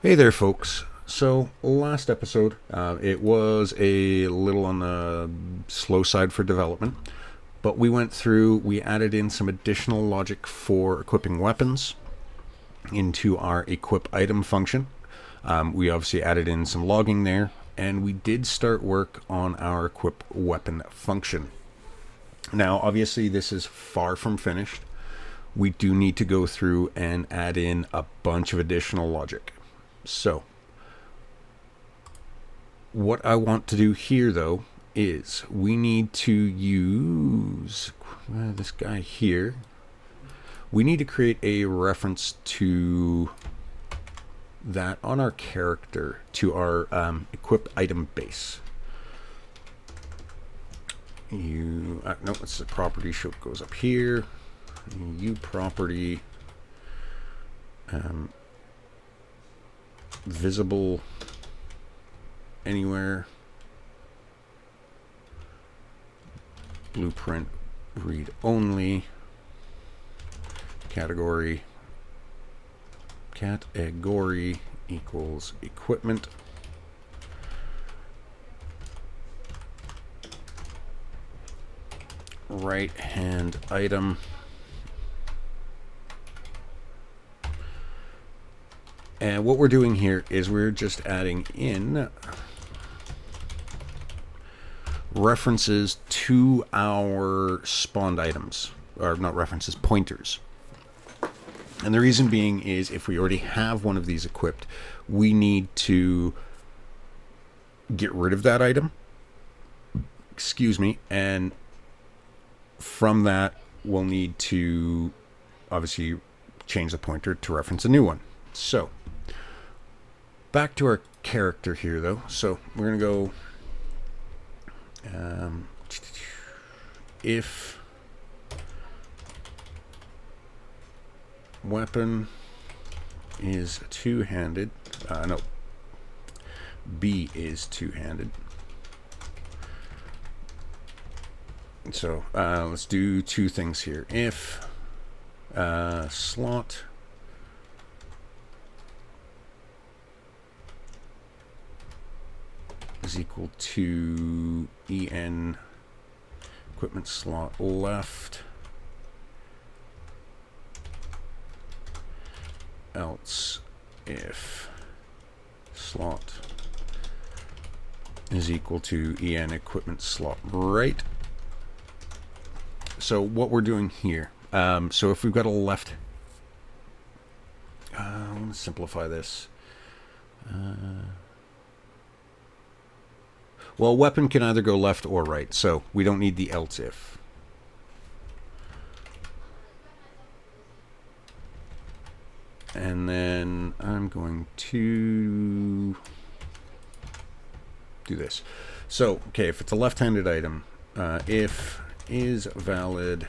Hey there, folks. So, last episode, it was a little on the slow side for development, but we added in some additional logic for equipping weapons into our equip item function. We obviously added in some logging there, and we did start work on our equip weapon function. Now, obviously, this is far from finished. We do need to go through and add in a bunch of additional logic. So, what I want to do here, though, is we need to use this guy here. We need to create a reference to that on our character, to our equip item base. No, it's the property show goes up here. U property visible anywhere, blueprint read only, category equals equipment, right hand item, and what we're doing here is we're just adding in references to our spawned items, or not references, pointers. And the reason being is if we already have one of these equipped, we need to get rid of that item. Excuse me. And from that, we'll need to obviously change the pointer to reference a new one. So, back to our character here, though. So, we're going to go if weapon is two-handed, no, B is two-handed. So let's do two things here. If slot is equal to en equipment slot left, else if slot is equal to en equipment slot right. So what we're doing here, so if we've got a left, I want to simplify this. Well, weapon can either go left or right, so we don't need the else if. And then I'm going to do this. So, okay, if it's a left-handed item, if is valid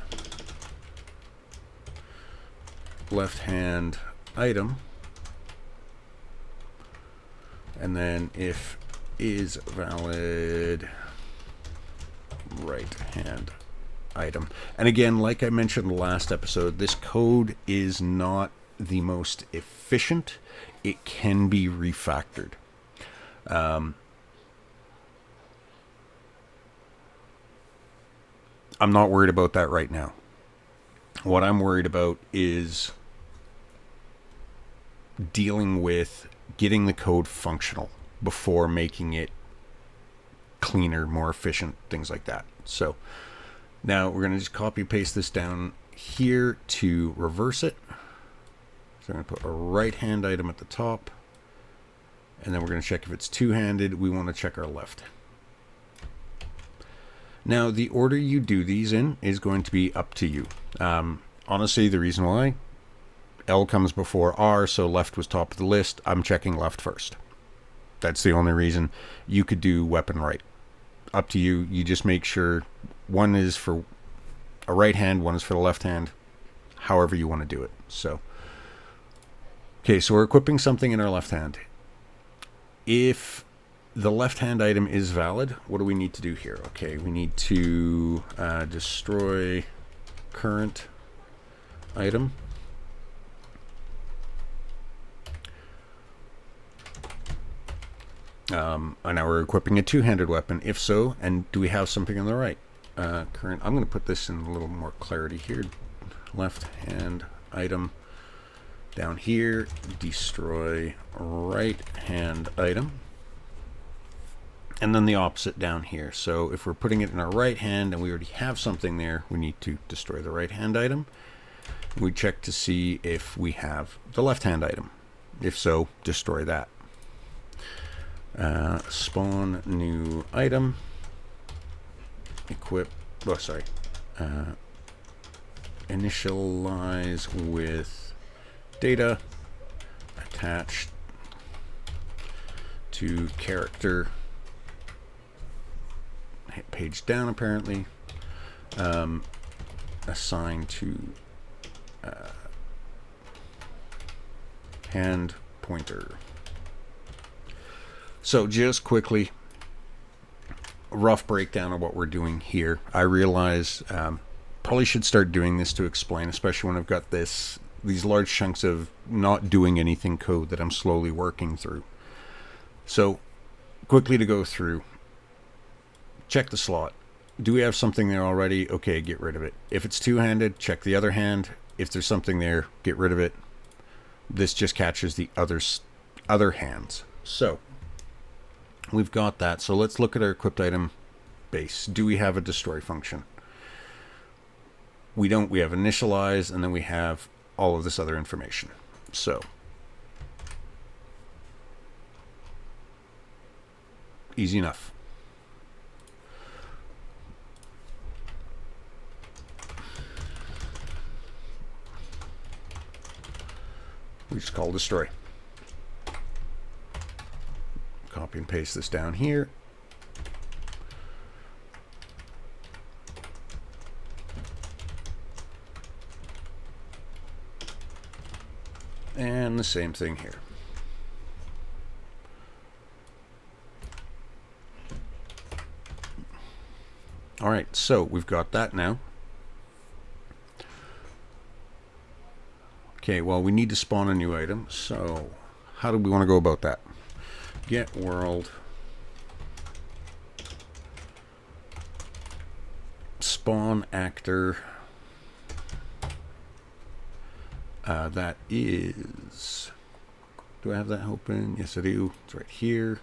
left-hand item, and then if is valid right hand item. And again, like I mentioned last episode, this code is not the most efficient. It can be refactored. I'm not worried about that right now. What I'm worried about is dealing with getting the code functional before making it cleaner, more efficient, things like that. So now we're going to just copy paste this down here to reverse it. So I'm going to put a right hand item at the top, and then we're going to check if it's two-handed. We want to check our left. Now the order you do these in is going to be up to you. Honestly, the reason why L comes before R, so left was top of the list, I'm checking left first. That's the only reason. You could do weapon right. Up to you. You just make sure one is for a right hand, one is for the left hand, however you want to do it. So, okay, so we're equipping something in our left hand. If the left hand item is valid, what do we need to do here? Okay, we need to destroy current item. And now we're equipping a two-handed weapon. If so, and do we have something on the right? Current. I'm going to put this in a little more clarity here. Left hand item. Down here, destroy right hand item. And then the opposite down here. So if we're putting it in our right hand and we already have something there, we need to destroy the right hand item. We check to see if we have the left hand item. If so, destroy that. Spawn new item. Equip. Oh, sorry. Initialize with data attached to character. Hit page down apparently. Assign to hand pointer. So just quickly, a rough breakdown of what we're doing here. I realize probably should start doing this to explain, especially when I've got these large chunks of not doing anything code that I'm slowly working through. So quickly to go through, check the slot. Do we have something there already? Okay, get rid of it. If it's two-handed, check the other hand. If there's something there, get rid of it. This just catches the other hands. So we've got that. So let's look at our equipped item base. Do we have a destroy function? We don't. We have initialize, and then we have all of this other information. So easy enough. We just call destroy. Copy and paste this down here. And the same thing here. All right, so we've got that now. Okay, well, we need to spawn a new item. So how do we want to go about that? Get world spawn actor. That is, do I have that open? Yes, I do. It's right here.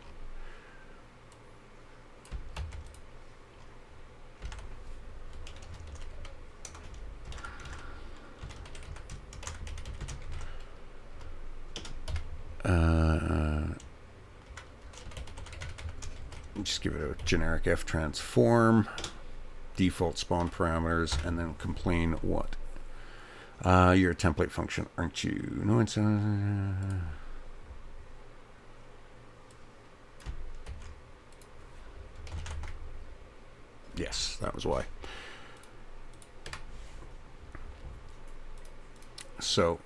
Just give it a generic F transform, default spawn parameters, and then complain what? You're a template function, aren't you? No, it's yes, that was why. So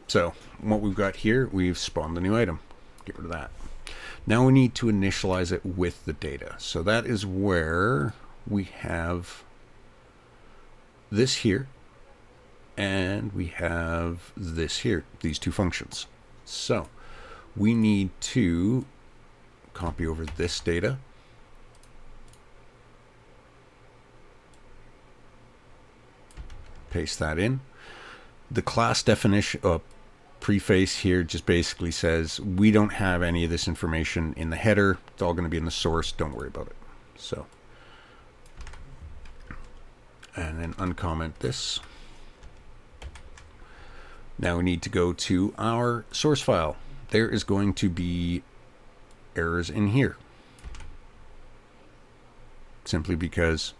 So what we've got here, we've spawned the new item. Get rid of that. Now we need to initialize it with the data. So that is where we have this here, and we have this here, these two functions. So we need to copy over this data. Paste that in. The class definition, preface here just basically says we don't have any of this information in the header. It's all going to be in the source. Don't worry about it. So, and then uncomment this. Now we need to go to our source file. There is going to be errors in here, simply because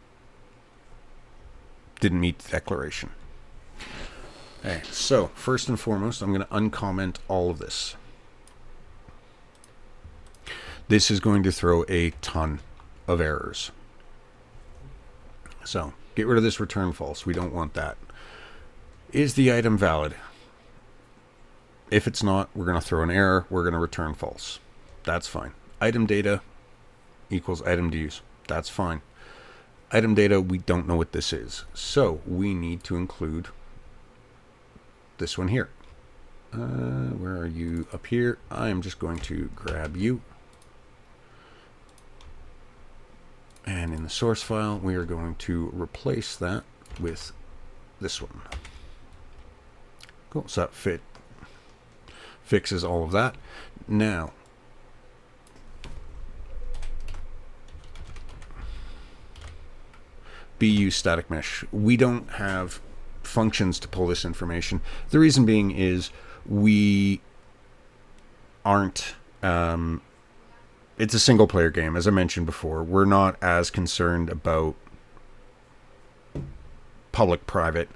didn't meet the declaration. Okay, so first and foremost, I'm going to uncomment all of this. This is going to throw a ton of errors. So get rid of this return false. We don't want that. Is the item valid? If it's not, we're going to throw an error. We're going to return false. That's fine. Item data equals item to use. That's fine. Item data, we don't know what this is. So we need to include this one here. Where are you? Up here. I am just going to grab you. And in the source file, we are going to replace that with this one. Cool. So that fixes all of that. Now, BU static mesh. We don't have functions to pull this information. The reason being is we aren't, it's a single player game. As I mentioned before, we're not as concerned about public private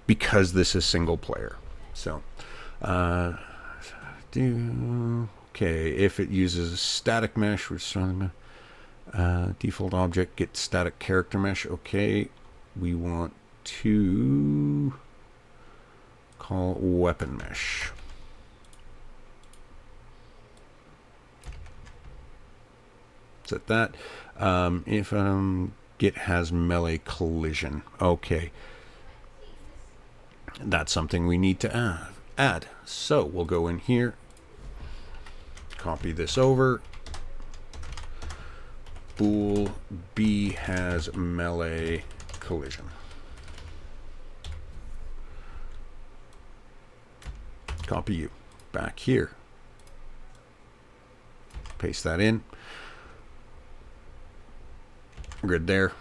because this is single player. So, okay, if it uses a static mesh, we're starting default object, get static character mesh. Okay, we want to call weapon mesh. Set that. If Git has melee collision. Okay, that's something we need to add. So we'll go in here, copy this over. Bool B has melee collision. Copy you back here. Paste that in. Good there.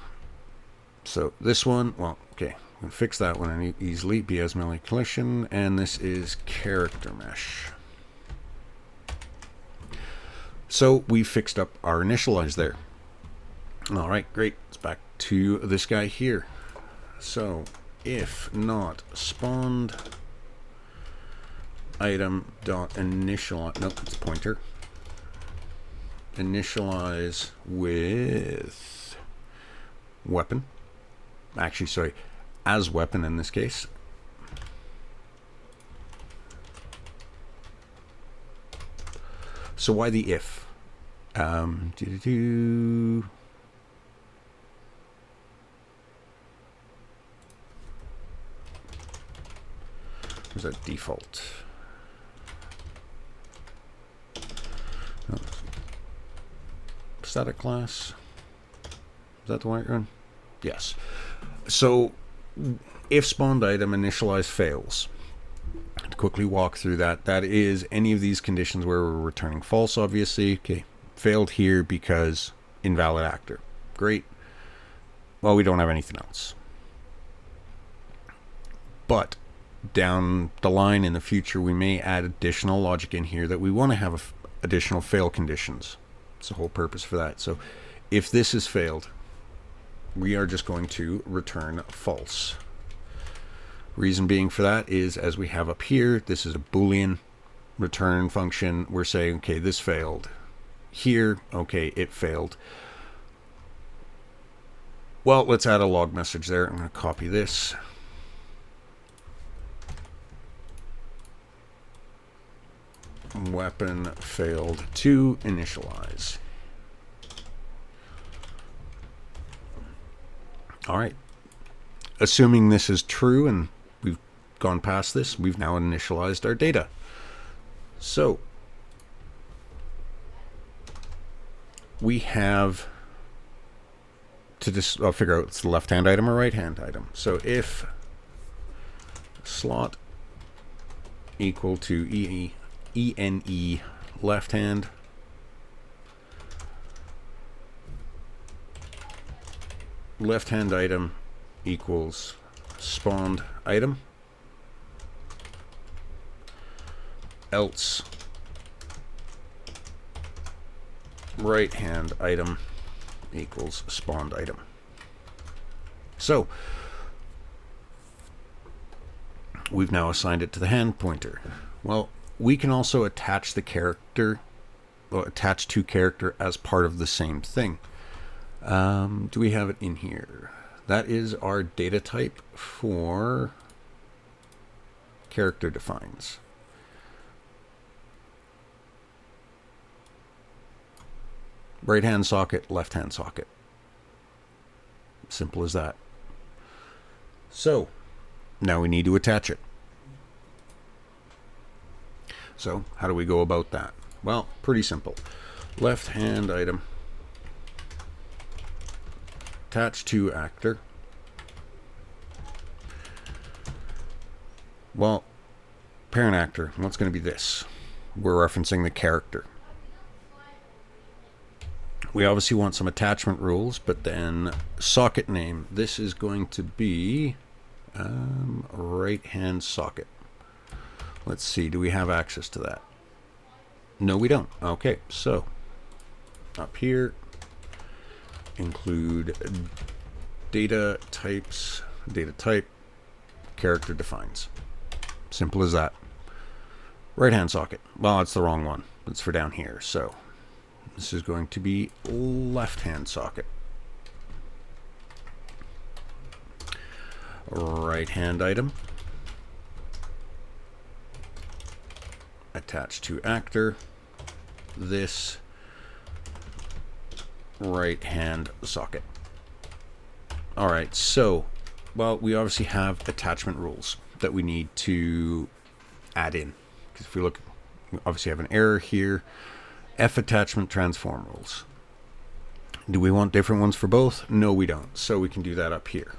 So this one, well, okay, I'm gonna fix that one easily. B has melee collision, and this is character mesh. So we fixed up our initialize there. All right, great. It's back to this guy here. So if not spawned item dot initialize, nope, it's pointer. Initialize with weapon. Actually, sorry, as weapon in this case. So why the if? Where's that default? Oh. Static class. Is that the right one? Yes. So if spawned item initialize fails, to quickly walk through that, that is any of these conditions where we're returning false, obviously. Okay, failed here because invalid actor. Great. Well, we don't have anything else. But down the line in the future, we may add additional logic in here that we want to have additional fail conditions. It's the whole purpose for that. So if this is failed, we are just going to return false. Reason being for that is, as we have up here, this is a Boolean return function. We're saying, okay, this failed. Here, okay, it failed. Well, let's add a log message there. I'm going to copy this. Weapon failed to initialize. All right. Assuming this is true and we've gone past this, we've now initialized our data. So we have to just figure out it's the left-hand item or right-hand item. So if slot equal to ENE left-hand, left-hand item equals spawned item, else right-hand item equals spawned item. So we've now assigned it to the hand pointer. Well, we can also attach the character, or attach to character as part of the same thing. Do we have it in here? That is our data type for character defines. Right hand socket, left hand socket. Simple as that. So now we need to attach it. So how do we go about that? Well, pretty simple. Left hand item, attach to actor. Well, parent actor, what's going to be this? We're referencing the character. We obviously want some attachment rules, but then socket name. This is going to be right hand socket. Let's see, do we have access to that? No, we don't. Okay, so up here, include data types, data type, character defines. Simple as that. Right hand socket. Well, it's the wrong one. It's for down here. So this is going to be left hand socket. Right hand item. Attached to actor. This right hand socket. All right, so, well, we obviously have attachment rules that we need to add in. Because if we look, we obviously have an error here. F attachment transform rules. Do we want different ones for both? No, we don't. So we can do that up here.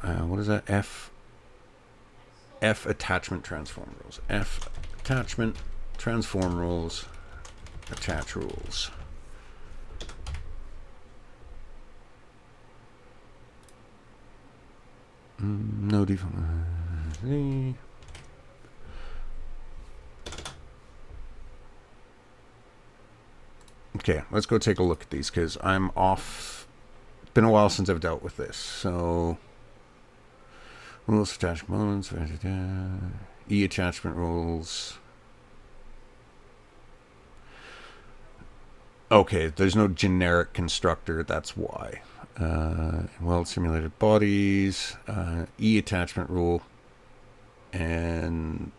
What is that? F attachment transform rules. F attachment transform rules. Attach rules. No default. Okay, let's go take a look at these because I'm off. It's been a while since I've dealt with this. So, rules, attach moments, E attachment rules. Okay, there's no generic constructor, that's why. Weld simulated bodies, E attachment rule, and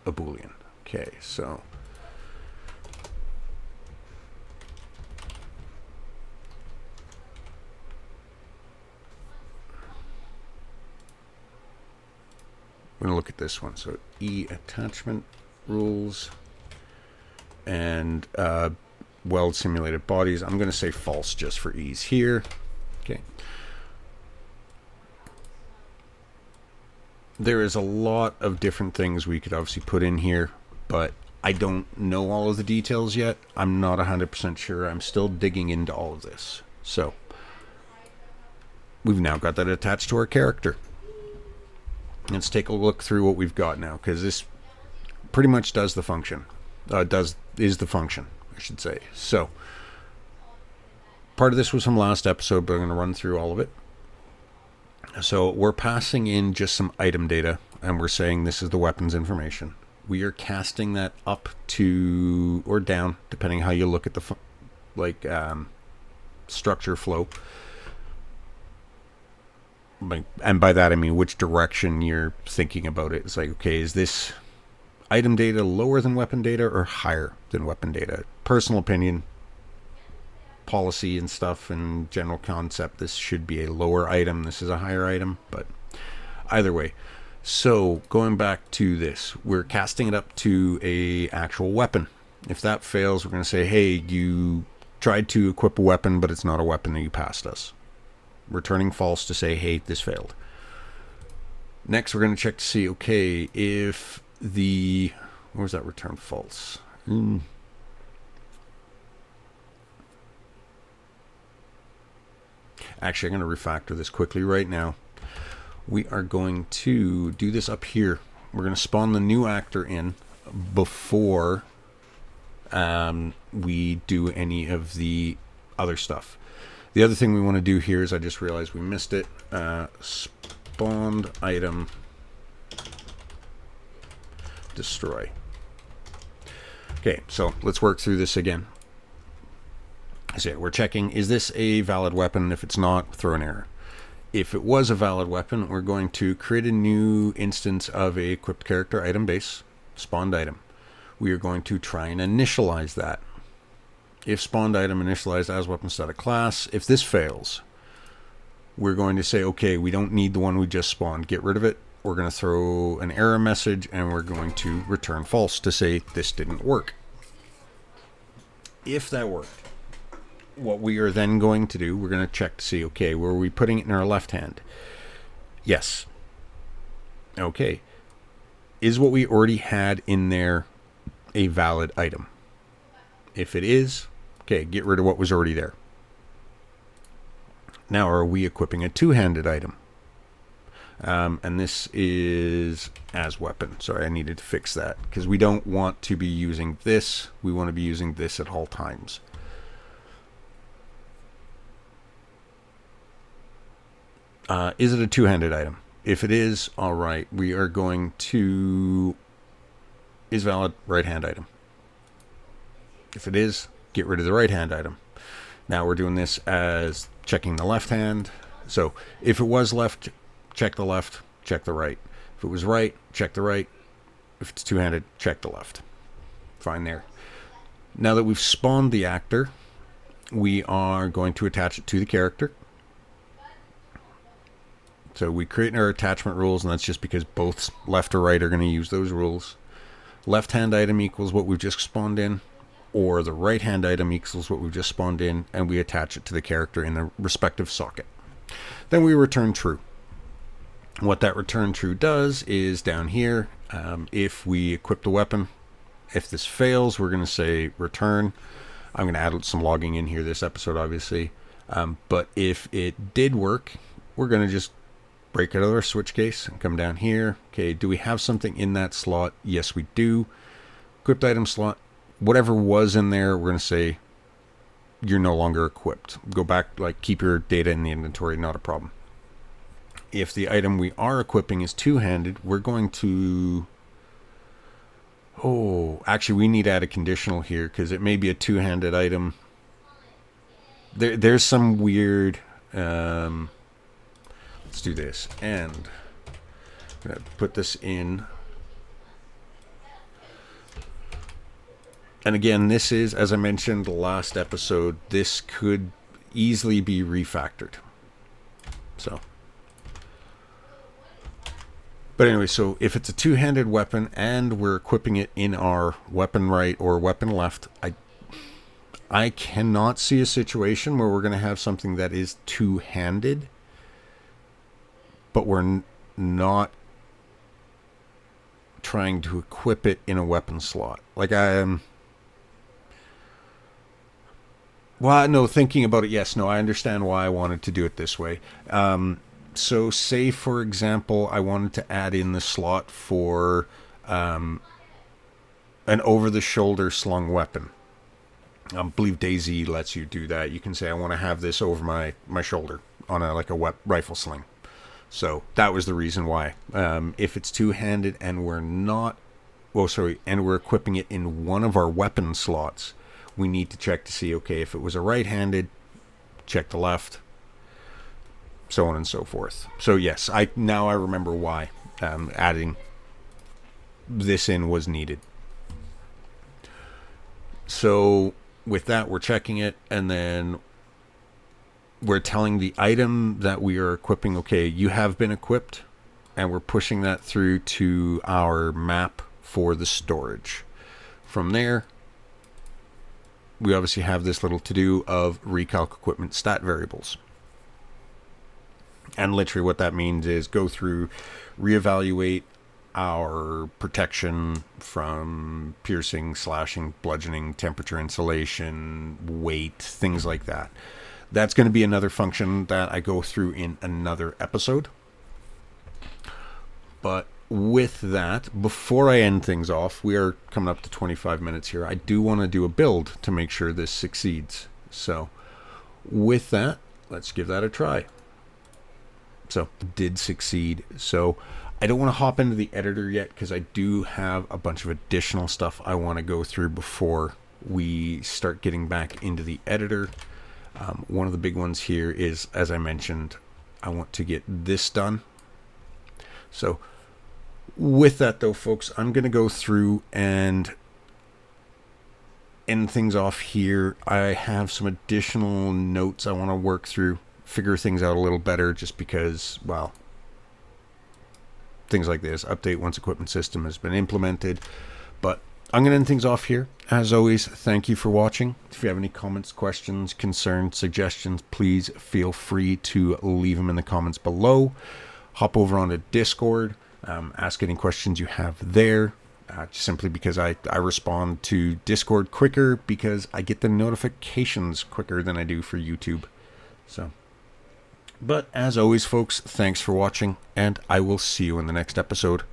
a Boolean. Okay, so we're going to look at this one. So E attachment rules and weld simulated bodies. I'm going to say false just for ease here. Okay. There is a lot of different things we could obviously put in here, but I don't know all of the details yet. I'm not 100% sure. I'm still digging into all of this. So we've now got that attached to our character. Let's take a look through what we've got now, because this pretty much does the function. Is the function, I should say. So part of this was from last episode, but I'm going to run through all of it. So we're passing in just some item data, and we're saying this is the weapons information. We are casting that up to or down, depending how you look at the structure flow. And by that I mean which direction you're thinking about it. It's like, okay, is this item data lower than weapon data or higher than weapon data? Personal opinion, policy and stuff, and general concept, this should be a lower item, this is a higher item, but either way. So going back to this, we're casting it up to a actual weapon. If that fails, we're going to say, hey, you tried to equip a weapon, but it's not a weapon, and you passed us. Returning false to say, hey, this failed. Next, we're going to check to see, okay, if the, where's that return false? Actually, I'm going to refactor this quickly right now. We are going to do this up here. We're going to spawn the new actor in before we do any of the other stuff. The other thing we want to do here is, I just realized we missed it. Spawned item destroy. Okay, so let's work through this again. So we're checking, is this a valid weapon? If it's not, throw an error. If it was a valid weapon, we're going to create a new instance of a equipped character item base, spawned item. We are going to try and initialize that. If spawned item initialized as weapon static class, if this fails, we're going to say, okay, we don't need the one we just spawned. Get rid of it. We're going to throw an error message, and we're going to return false to say this didn't work. If that worked, what we are then going to do, we're going to check to see, okay, were we putting it in our left hand? Yes. Okay. Is what we already had in there a valid item? If it is, okay, get rid of what was already there. Now, are we equipping a two-handed item? And this is as weapon. Sorry, I needed to fix that because we don't want to be using this. We want to be using this at all times. Is it a two-handed item? If it is, all right, we are going to is valid right-hand item. If it is, get rid of the right-hand item. Now we're doing this as checking the left hand. So if it was left, check the left, check the right. If it was right, check the right. If it's two-handed, check the left. Fine there. Now that we've spawned the actor, we are going to attach it to the character. So we create our attachment rules, and that's just because both left or right are going to use those rules. Left-hand item equals what we've just spawned in, or the right-hand item equals what we've just spawned in, and we attach it to the character in the respective socket. Then we return true. What that return true does is down here, if we equip the weapon, if this fails, we're going to say return. I'm going to add some logging in here this episode, obviously. But if it did work, we're going to just break out of our switch case and come down here. Okay, do we have something in that slot? Yes, we do. Equipped item slot. Whatever was in there, we're going to say you're no longer equipped. Go back, like keep your data in the inventory, not a problem. If the item we are equipping is two-handed, we're going to... Oh, actually we need to add a conditional here because it may be a two-handed item. There's some weird... let's do this, and I'm going to put this in. And again, this is, as I mentioned last episode, this could easily be refactored. So, but anyway, so if it's a two-handed weapon and we're equipping it in our weapon right or weapon left, I cannot see a situation where we're going to have something that is two-handed, but we're not trying to equip it in a weapon slot. Like well, no, thinking about it, yes, no, I understand why I wanted to do it this way. So say, for example, I wanted to add in the slot for an over-the-shoulder slung weapon. I believe DayZ lets you do that. You can say, I want to have this over my shoulder on a rifle sling. So that was the reason why. If it's two-handed and we're not... and we're equipping it in one of our weapon slots, we need to check to see, okay, if it was a right-handed, check the left, so on and so forth. So yes, now I remember why adding this in was needed. So with that, we're checking it, and then we're telling the item that we are equipping, okay, you have been equipped, and we're pushing that through to our map for the storage. From there, we obviously have this little to-do of recalc equipment stat variables. And literally what that means is go through, reevaluate our protection from piercing, slashing, bludgeoning, temperature, insulation, weight, things like that. That's going to be another function that I go through in another episode. But with that, before I end things off, we are coming up to 25 minutes here. I do want to do a build to make sure this succeeds. So with that, let's give that a try. So did succeed. So I don't want to hop into the editor yet because I do have a bunch of additional stuff I want to go through before we start getting back into the editor. One of the big ones here is, as I mentioned, I want to get this done. So with that though, folks, I'm going to go through and end things off here. I have some additional notes I want to work through, figure things out a little better, just because, well, things like this, update once equipment system has been implemented. But I'm going to end things off here. As always, thank you for watching. If you have any comments, questions, concerns, suggestions, please feel free to leave them in the comments below. Hop over onto Discord, ask any questions you have there. Simply because I respond to Discord quicker, because I get the notifications quicker than I do for YouTube. So, but as always, folks, thanks for watching, and I will see you in the next episode.